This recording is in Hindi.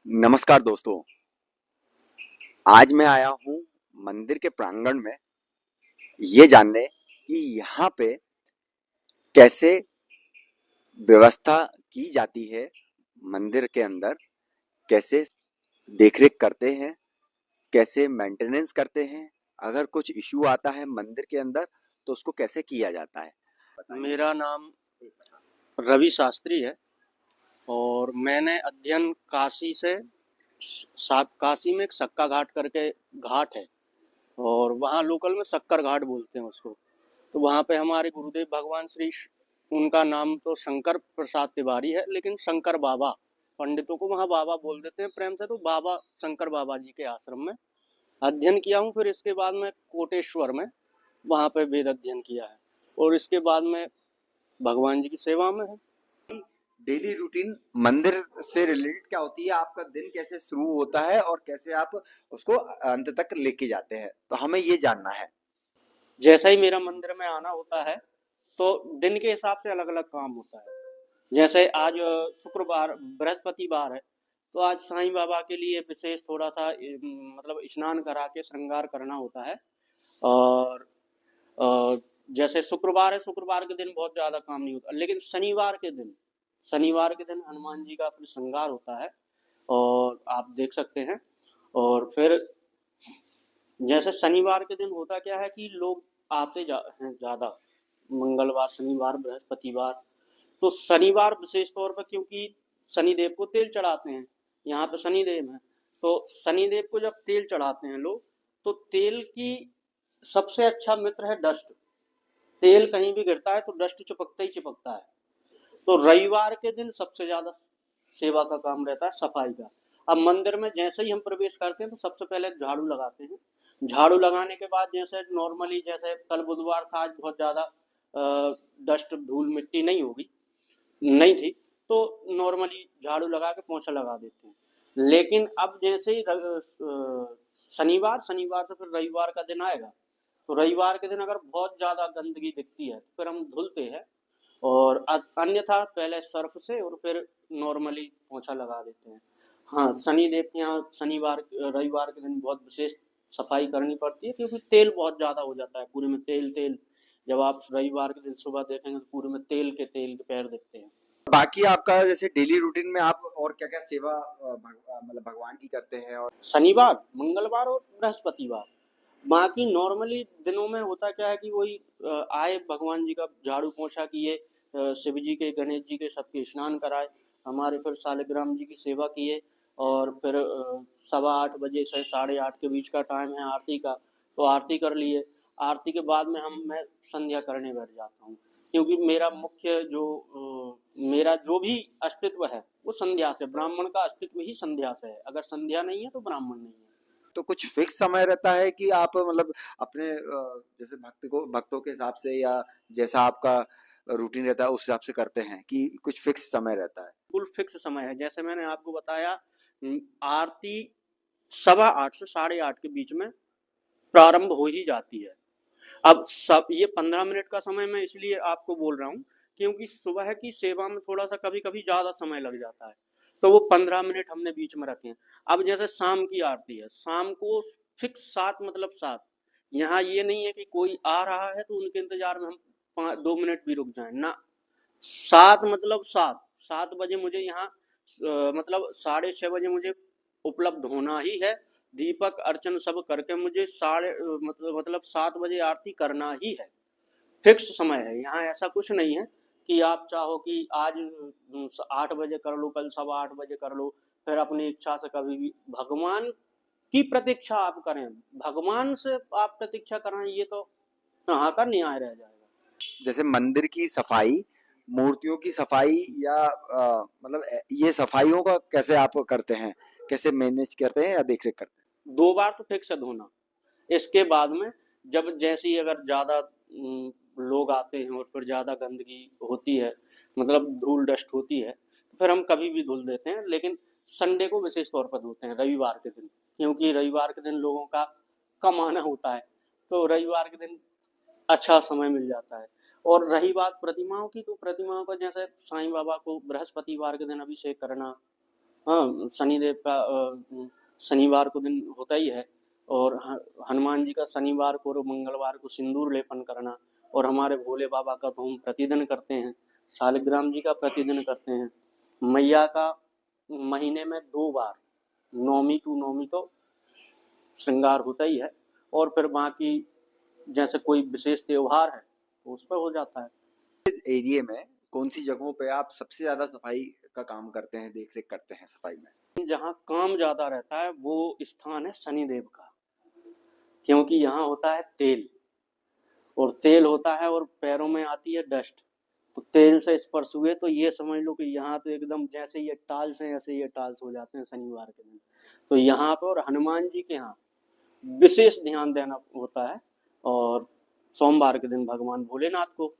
नमस्कार दोस्तों। आज मैं आया हूँ मंदिर के प्रांगण में ये जानने कि यहाँ पे कैसे व्यवस्था की जाती है। मंदिर के अंदर कैसे देखरेख करते हैं, कैसे मेंटेनेंस करते हैं, अगर कुछ इश्यू आता है मंदिर के अंदर तो उसको कैसे किया जाता है। बताइए। मेरा नाम रवि शास्त्री है और मैंने अध्ययन काशी से काशी में एक सक्का घाट करके घाट है और वहाँ लोकल में शक्कर घाट बोलते हैं उसको। तो वहाँ पे हमारे गुरुदेव भगवान उनका नाम तो शंकर प्रसाद तिवारी है, लेकिन शंकर बाबा पंडितों को वहाँ बाबा बोल देते हैं प्रेम से, तो बाबा शंकर बाबा जी के आश्रम में अध्ययन किया हूँ। फिर इसके बाद में कोटेश्वर में वहाँ पे वेद अध्ययन किया है और इसके बाद में भगवान जी की सेवा में है। डेली रूटीन मंदिर से रिलेटेड क्या होती है, आपका दिन कैसे शुरू होता है और कैसे आप उसको अंत तक लेके जाते हैं, तो हमें ये जानना है। जैसा ही मेरा मंदिर में आना होता है तो दिन के हिसाब से अलग अलग काम होता है। जैसे आज शुक्रवार बृहस्पतिवार है, तो आज साईं बाबा के लिए विशेष थोड़ा सा मतलब स्नान करा के श्रृंगार करना होता है। और जैसे शुक्रवार है, शुक्रवार के दिन बहुत ज़्यादा काम नहीं होता, लेकिन शनिवार के दिन हनुमान जी का फिर श्रृंगार होता है और आप देख सकते हैं। और फिर जैसे शनिवार के दिन होता क्या है कि लोग हैं ज़्यादा, मंगलवार शनिवार बृहस्पतिवार। तो शनिवार विशेष तौर पर, क्योंकि शनिदेव को तेल चढ़ाते हैं, यहाँ पे शनिदेव हैं, तो शनिदेव को जब तेल चढ़ाते हैं लोग, तो तेल की सबसे अच्छा मित्र है डस्ट। तेल कहीं भी गिरता है तो डस्ट चिपकता ही चिपकता है। तो रविवार के दिन सबसे ज्यादा सेवा का काम रहता है, सफाई का। अब मंदिर में जैसे ही हम प्रवेश करते हैं तो सबसे पहले झाड़ू लगाते हैं। झाड़ू लगाने के बाद जैसे नॉर्मली, जैसे कल बुधवार था, आज बहुत ज्यादा डस्ट धूल मिट्टी नहीं थी, तो नॉर्मली झाड़ू लगा के पोंछा लगा देते हैं। लेकिन अब जैसे ही शनिवार से फिर रविवार का दिन आएगा, तो रविवार के दिन अगर बहुत ज़्यादा गंदगी दिखती है तो फिर हम धुलते हैं और अन्यथा पहले सर्फ से और फिर नॉर्मली पोंछा लगा देते हैं। हाँ, शनिदेव के यहाँ शनिवार रविवार के दिन बहुत विशेष सफाई करनी पड़ती है, क्योंकि तेल बहुत ज़्यादा हो जाता है, पूरे में तेल तेल। जब आप रविवार के दिन सुबह देखेंगे तो पूरे में तेल के पैर दिखते हैं। बाकी आपका जैसे डेली रूटीन में आप और क्या-क्या सेवा मतलब भगवान की करते हैं और शनिवार, मंगलवार और बृहस्पतिवार। बाकी नॉर्मली दिनों में होता क्या है कि वही आए, भगवान जी का झाड़ू पोछा किए, शिव जी के, गणेश जी के, सबके स्नान कराए, हमारे फिर शालिग्राम जी की सेवा किए और फिर 8:15 से 8:30 के बीच का टाइम है आरती का, तो आरती कर लिए। आरती के बाद में मैं संध्या करने बैठ जाता हूँ, क्योंकि मेरा जो भी अस्तित्व है वो संध्या से, ब्राह्मण का अस्तित्व ही संध्या से है। अगर संध्या नहीं है तो ब्राह्मण नहीं है। तो कुछ फिक्स समय रहता है कि आप मतलब अपने जैसे भक्तों के हिसाब से या जैसा आपका रूटीन रहता है उस हिसाब से करते हैं कि कुछ फिक्स समय रहता है? बिल्कुल फिक्स समय है, जैसे मैंने आपको बताया। आरती 8:15 से 8:30 के बीच में प्रारंभ हो ही जाती है। अब सब ये 15 मिनट का समय मैं इसलिए आपको बोल रहा हूँ, क्योंकि सुबह की सेवा में थोड़ा सा कभी कभी ज्यादा समय लग जाता है, तो वो 15 मिनट हमने बीच में रखे हैं। अब जैसे शाम की आरती है, शाम को फिक्स 7, मतलब 7। यहाँ ये नहीं है कि कोई आ रहा है तो उनके इंतजार में हम 2 मिनट भी रुक जाएं ना। 7 मतलब 7 बजे मुझे यहाँ मतलब 6:30 बजे मुझे उपलब्ध होना ही है। दीपक अर्चन सब करके मुझे मतलब 7 बजे आरती करना ही है। फिक्स समय है यहाँ, ऐसा कुछ नहीं है कि आप चाहो कि आज 8 बजे कर लो, कल 8:15 कर लो, फिर अपनी इच्छा से कभी भी भगवान की प्रतीक्षा आप करें। भगवान से आप प्रतीक्षा करें, ये तो कहाँ का न्याय रह जाएगा। जैसे मंदिर की सफाई, मूर्तियों की सफाई या मतलब ये सफाइयों का कैसे आप करते हैं? कैसे मैनेज करते हैं या देख-रेख करते हैं? 2 बार तो फिक्स है धोना। इसके बाद में जब जैसी अगर ज़्यादा लोग आते हैं और फिर ज़्यादा गंदगी होती है, मतलब धूल डस्ट होती है, तो फिर हम कभी भी धुल देते हैं। लेकिन संडे को विशेष तौर पर धोते हैं, रविवार के दिन, क्योंकि रविवार के दिन लोगों का कम आना होता है, तो रविवार के दिन अच्छा समय मिल जाता है। और रही बात प्रतिमाओं की, तो प्रतिमाओं का जैसे साईं बाबा को बृहस्पतिवार के दिन अभिषेक करना, हाँ, शनिदेव का शनिवार को दिन होता ही है। और हनुमान जी का शनिवार को और मंगलवार को सिंदूर लेपन करना। और हमारे भोले बाबा का तो हम प्रतिदिन करते हैं। शालिग्राम जी का प्रतिदिन करते हैं। मैया का महीने में 2 बार, नौमी टू नौमी तो श्रृंगार होता ही है। और फिर बाकी जैसे कोई विशेष त्योहार है तो उस पर हो जाता है। एरिया में कौन सी जगहों पे आप सबसे ज्यादा सफाई का काम करते हैं, देख रेख करते हैं सफाई में? जहाँ काम ज्यादा रहता है वो स्थान है शनिदेव का, क्योंकि यहाँ होता है तेल, और तेल होता है और पैरों में आती है डस्ट। तो तेल से स्पर्श हुए तो ये समझ लो कि यहाँ तो एकदम जैसे ये टाल्स हैं ऐसे ये टाल्स हो जाते हैं शनिवार के दिन। तो यहाँ पर और हनुमान जी के यहाँ विशेष ध्यान देना होता है। और सोमवार के दिन भगवान भोलेनाथ को